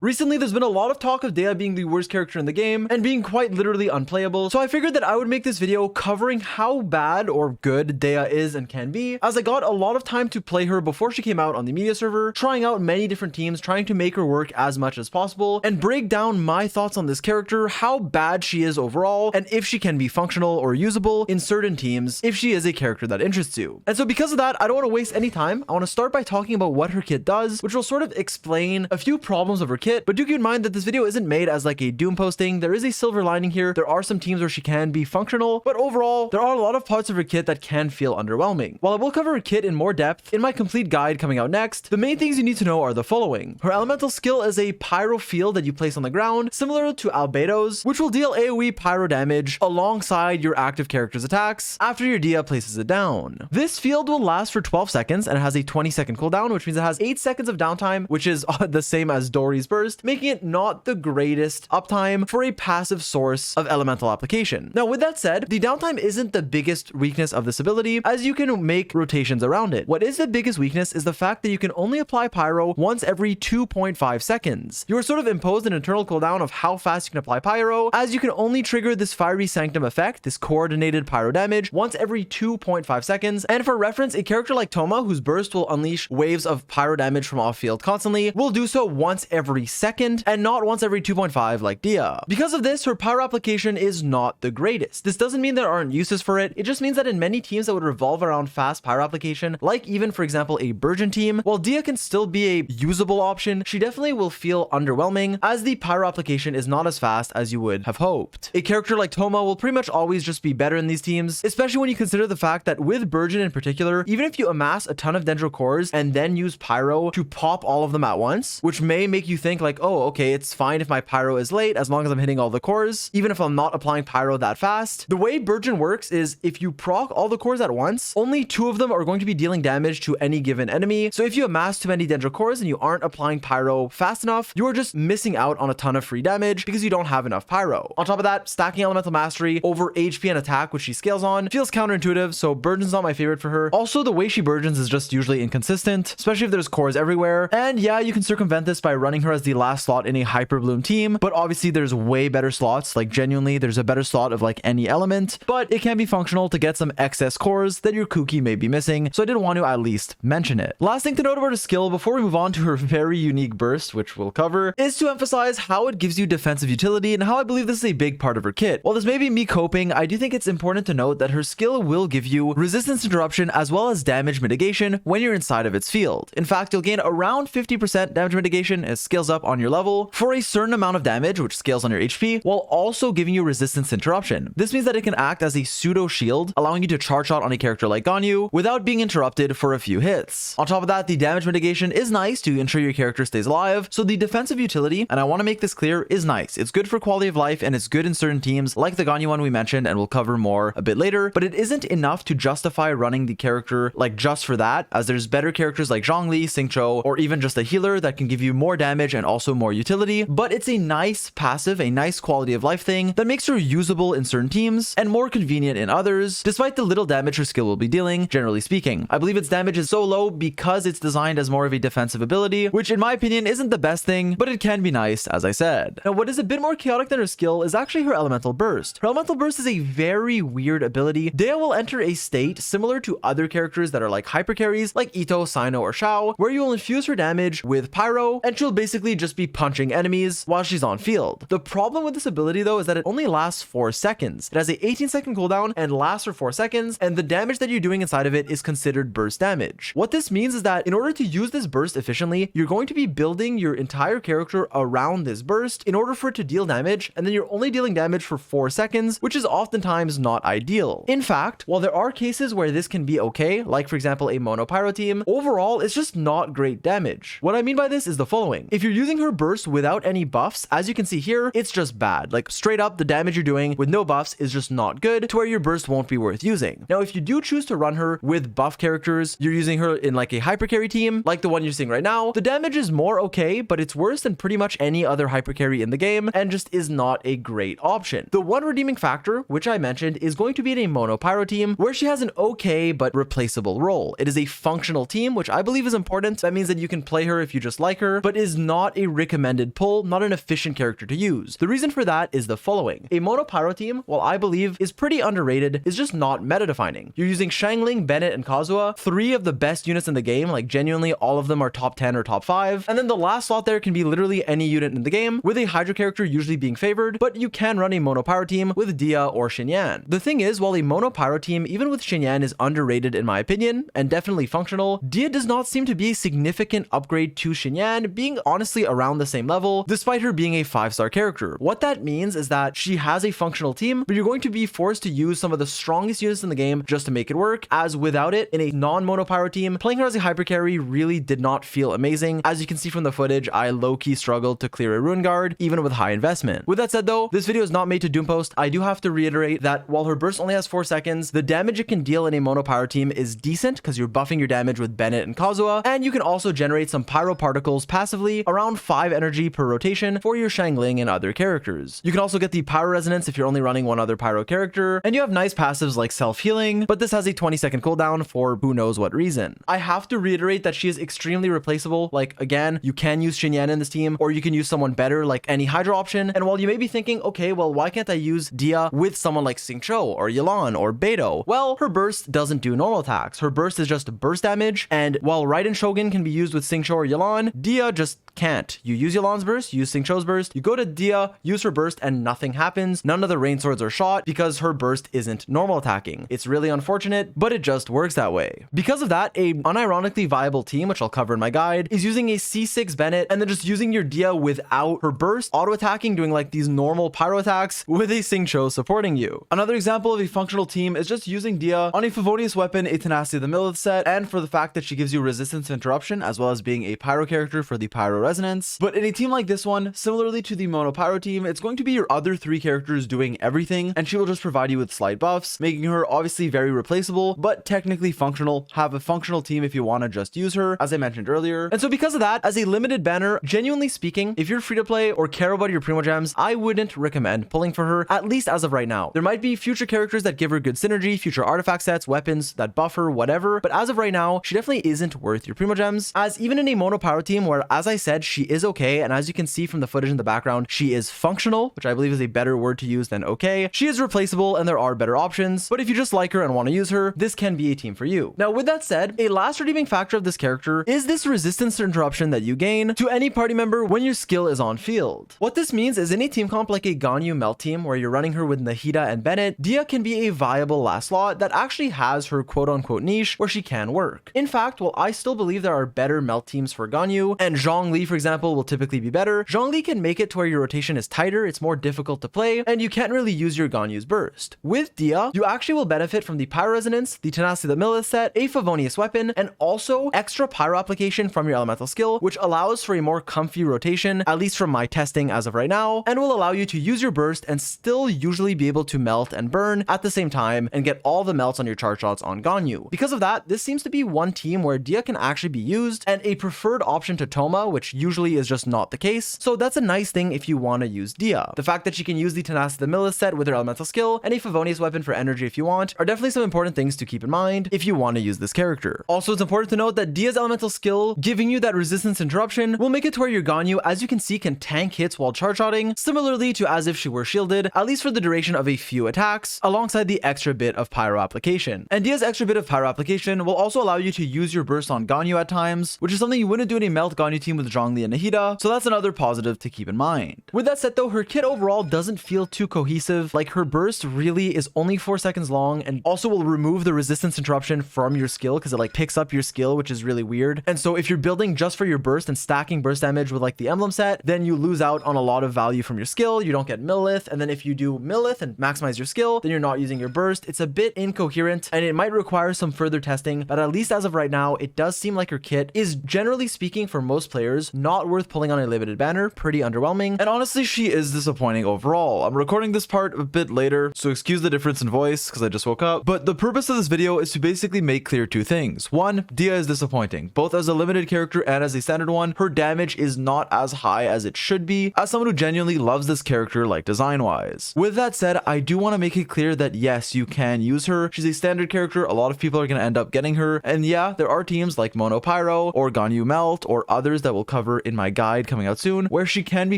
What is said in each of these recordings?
Recently, there's been a lot of talk of Dehya being the worst character in the game and being quite literally unplayable, so I figured that I would make this video covering how bad or good Dehya is and can be, as I got a lot of time to play her before she came out on the media server, trying out many different teams, trying to make her work as much as possible, and break down my thoughts on this character, how bad she is overall, and if she can be functional or usable in certain teams, if she is a character that interests you. And so because of that, I don't want to waste any time. I want to start by talking about what her kit does, which will sort of explain a few problems of her kit. But do keep in mind that this video isn't made as like a doom posting. There is a silver lining here. There are some teams where she can be functional, but overall, there are a lot of parts of her kit that can feel underwhelming. While I will cover her kit in more depth in my complete guide coming out next, the main things you need to know are the following. Her elemental skill is a pyro field that you place on the ground, similar to Albedo's, which will deal AoE pyro damage alongside your active character's attacks after your Dehya places it down. This field will last for 12 seconds and it has a 20-second cooldown, which means it has 8 seconds of downtime, which is the same as Dory's burst, making it not the greatest uptime for a passive source of elemental application. Now, with that said, the downtime isn't the biggest weakness of this ability, as you can make rotations around it. What is the biggest weakness is the fact that you can only apply pyro once every 2.5 seconds. You are sort of imposed an internal cooldown of how fast you can apply pyro, as you can only trigger this fiery sanctum effect, this coordinated pyro damage, once every 2.5 seconds. And for reference, a character like Thoma, whose burst will unleash waves of pyro damage from off field constantly, will do so once every second and not once every 2.5 like Dehya. Because of this, her pyro application is not the greatest. This doesn't mean there aren't uses for it. It just means that in many teams that would revolve around fast pyro application, like even for example a Burgeon team, while Dehya can still be a usable option, she definitely will feel underwhelming as the pyro application is not as fast as you would have hoped. A character like Thoma will pretty much always just be better in these teams, especially when you consider the fact that with Burgeon in particular, even if you amass a ton of Dendro cores and then use pyro to pop all of them at once, which may make you think like, oh, okay, it's fine if my pyro is late as long as I'm hitting all the cores, even if I'm not applying pyro that fast. The way Burgeon works is if you proc all the cores at once, only 2 of them are going to be dealing damage to any given enemy. So if you amass too many Dendro cores and you aren't applying pyro fast enough, you are just missing out on a ton of free damage because you don't have enough pyro. On top of that, stacking elemental mastery over HP and attack, which she scales on, feels counterintuitive, so Burgeon's not my favorite for her. Also, the way she burgeons is just usually inconsistent, especially if there's cores everywhere. And yeah, you can circumvent this by running her as the last slot in a hyper bloom team, but obviously there's way better slots. Like genuinely there's a better slot of like any element, but it can be functional to get some excess cores that your Kuki may be missing, so I did want to at least mention it. Last thing to note about her skill before we move on to her very unique burst, which we'll cover, is to emphasize how it gives you defensive utility and how I believe this is a big part of her kit. While this may be me coping, I do think it's important to note that her skill will give you resistance interruption as well as damage mitigation when you're inside of its field. In fact, you'll gain around 50% damage mitigation as scales up on your level for a certain amount of damage, which scales on your HP, while also giving you resistance interruption. This means that it can act as a pseudo shield, allowing you to charge shot on a character like Ganyu without being interrupted for a few hits. On top of that, the damage mitigation is nice to ensure your character stays alive, so the defensive utility, and I want to make this clear, is nice. It's good for quality of life and it's good in certain teams like the Ganyu one we mentioned, and we'll cover more a bit later, but it isn't enough to justify running the character like just for that, as there's better characters like Zhongli, Xingqiu, or even just a healer that can give you more damage and also more utility, but it's a nice passive, a nice quality of life thing that makes her usable in certain teams and more convenient in others, despite the little damage her skill will be dealing, generally speaking. I believe its damage is so low because it's designed as more of a defensive ability, which in my opinion isn't the best thing, but it can be nice, as I said. Now, what is a bit more chaotic than her skill is actually her elemental burst. Her elemental burst is a very weird ability. Dehya will enter a state similar to other characters that are like hyper carries, like Ito, Sino, or Xiao, where you will infuse her damage with pyro, and she'll basically just be punching enemies while she's on field. The problem with this ability though is that it only lasts 4 seconds. It has a 18-second cooldown and lasts for 4 seconds, and the damage that you're doing inside of it is considered burst damage. What this means is that in order to use this burst efficiently, you're going to be building your entire character around this burst in order for it to deal damage, and then you're only dealing damage for 4 seconds, which is oftentimes not ideal. In fact, while there are cases where this can be okay, like for example a mono pyro team, overall it's just not great damage. What I mean by this is the following. If you're using her burst without any buffs, as you can see here, it's just bad. Like straight up, the damage you're doing with no buffs is just not good to where your burst won't be worth using. Now, if you do choose to run her with buff characters, you're using her in like a hyper carry team, like the one you're seeing right now, the damage is more okay, but it's worse than pretty much any other hyper carry in the game and just is not a great option. The one redeeming factor, which I mentioned, is going to be in a mono pyro team where she has an okay but replaceable role. It is a functional team, which I believe is important. That means that you can play her if you just like her, but is not not a recommended pull, not an efficient character to use. The reason for that is the following. A mono pyro team, while I believe is pretty underrated, is just not meta defining. You're using Xiangling, Bennett, and Kazuha, 3 of the best units in the game, like genuinely all of them are top 10 or top 5, and then the last slot there can be literally any unit in the game, with a Hydra character usually being favored, but you can run a mono pyro team with Dehya or Xinyan. The thing is, while a mono pyro team, even with Xinyan, is underrated in my opinion, and definitely functional, Dehya does not seem to be a significant upgrade to Xinyan, being honestly around the same level, despite her being a 5-star character. What that means is that she has a functional team, but you're going to be forced to use some of the strongest units in the game just to make it work, as without it, in a non-mono pyro team, playing her as a hyper carry really did not feel amazing. As you can see from the footage, I low-key struggled to clear a rune guard, even with high investment. With that said though, this video is not made to doom post. I do have to reiterate that while her burst only has 4 seconds, the damage it can deal in a mono pyro team is decent because you're buffing your damage with Bennett and Kazuha, and you can also generate some pyro particles passively, around 5 energy per rotation for your Xiangling and other characters. You can also get the pyro resonance if you're only running one other pyro character, and you have nice passives like self-healing, but this has a 20-second cooldown for who knows what reason. I have to reiterate that she is extremely replaceable. Like, again, you can use Xinyan in this team, or you can use someone better like any Hydra option, and while you may be thinking, okay, well, why can't I use Dehya with someone like Xingqiu or Yelan or Beidou? Well, her burst doesn't do normal attacks. Her burst is just burst damage, and while Raiden Shogun can be used with Xingqiu or Yelan, Dehya just can't. You use Yelan's burst, you use Xingqiu's burst, you go to Dehya, use her burst, and nothing happens. None of the rain swords are shot because her burst isn't normal attacking. It's really unfortunate, but it just works that way. Because of that, a unironically viable team, which I'll cover in my guide, is using a C6 Bennett and then just using your Dehya without her burst, auto attacking, doing like these normal pyro attacks with a Xingqiu supporting you. Another example of a functional team is just using Dehya on a Favonius weapon, a Tenacity of the Millith set, and for the fact that she gives you resistance to interruption, as well as being a pyro character for the pyro resonance. But in a team like this one, similarly to the mono pyro team, it's going to be your other 3 characters doing everything, and she will just provide you with slight buffs, making her obviously very replaceable, but technically functional. Have a functional team if you want to just use her, as I mentioned earlier. And so because of that, as a limited banner, genuinely speaking, if you're free to play or care about your primo gems, I wouldn't recommend pulling for her, at least as of right now. There might be future characters that give her good synergy, future artifact sets, weapons that buff her, whatever, but as of right now, she definitely isn't worth your primo gems, as even in a mono pyro team where, as I said, she is okay, and as you can see from the footage in the background, she is functional, which I believe is a better word to use than okay. She is replaceable and there are better options, but if you just like her and want to use her, this can be a team for you. Now, with that said, a last redeeming factor of this character is this resistance to interruption that you gain to any party member when your skill is on field. What this means is in a team comp like a Ganyu Melt team where you're running her with Nahida and Bennett, Dehya can be a viable last slot that actually has her quote-unquote niche where she can work. In fact, while I still believe there are better Melt teams for Ganyu, and Zhongli, for example, will typically be better, Zhongli can make it to where your rotation is tighter, it's more difficult to play, and you can't really use your Ganyu's burst. With Dehya, you actually will benefit from the Pyro Resonance, the Tenacity of the Millith set, a Favonius weapon, and also extra Pyro application from your elemental skill, which allows for a more comfy rotation, at least from my testing as of right now, and will allow you to use your burst and still usually be able to melt and burn at the same time and get all the melts on your charge shots on Ganyu. Because of that, this seems to be one team where Dehya can actually be used, and a preferred option to Toma, which usually is just not the case, so that's a nice thing if you want to use Dehya. The fact that she can use the Tenacity of the Millith set with her elemental skill and a Favonius weapon for energy if you want are definitely some important things to keep in mind if you want to use this character. Also, it's important to note that Dehya's elemental skill, giving you that resistance interruption, will make it to where your Ganyu, as you can see, can tank hits while charge shotting, similarly to as if she were shielded, at least for the duration of a few attacks, alongside the extra bit of pyro application. And Dehya's extra bit of pyro application will also allow you to use your burst on Ganyu at times, which is something you wouldn't do in a melt Ganyu team with Zhongli and Nahida, so that's another positive to keep in mind. With that said though, her kit overall doesn't feel too cohesive. Like, her burst really is only 4 seconds long and also will remove the resistance interruption from your skill because it like picks up your skill, which is really weird. And so if you're building just for your burst and stacking burst damage with like the emblem set, then you lose out on a lot of value from your skill. You don't get Millith, and then if you do Millith and maximize your skill, then you're not using your burst. It's a bit incoherent and it might require some further testing, but at least as of right now, it does seem like her kit is, generally speaking, for most players, not worth pulling on a limited banner. Pretty underwhelming, and honestly, she is disappointing overall. I'm recording this part a bit later, so excuse the difference in voice because I just woke up, but the purpose of this video is to basically make clear 2 things. One, Dehya is disappointing, both as a limited character and as a standard one. Her damage is not as high as it should be, as someone who genuinely loves this character, like design-wise. With that said, I do want to make it clear that yes, you can use her. She's a standard character, a lot of people are going to end up getting her, and yeah, there are teams like Mono Pyro or Ganyu Melt or others that will cover cover in my guide coming out soon, where she can be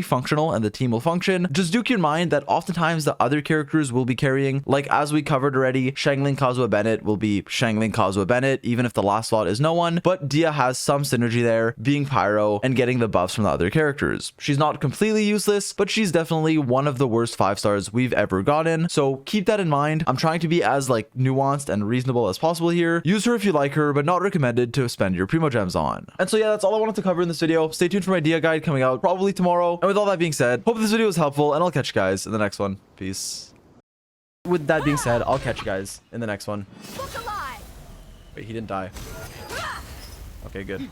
functional and the team will function. Just do keep in mind that oftentimes the other characters will be carrying, like as we covered already, Xiangling Kazuha Bennett will be Xiangling Kazuha Bennett, even if the last slot is no one, but Dehya has some synergy there, being Pyro and getting the buffs from the other characters. She's not completely useless, but she's definitely one of the worst 5-stars we've ever gotten, so keep that in mind. I'm trying to be as like nuanced and reasonable as possible here. Use her if you like her, but not recommended to spend your primo gems on. And so yeah, that's all I wanted to cover in this video. Stay tuned for my Dehya guide coming out probably tomorrow. And with all that being said, hope this video was helpful, and I'll catch you guys in the next one. Peace. With that being said, I'll catch you guys in the next one. Wait, he didn't die. Okay, good.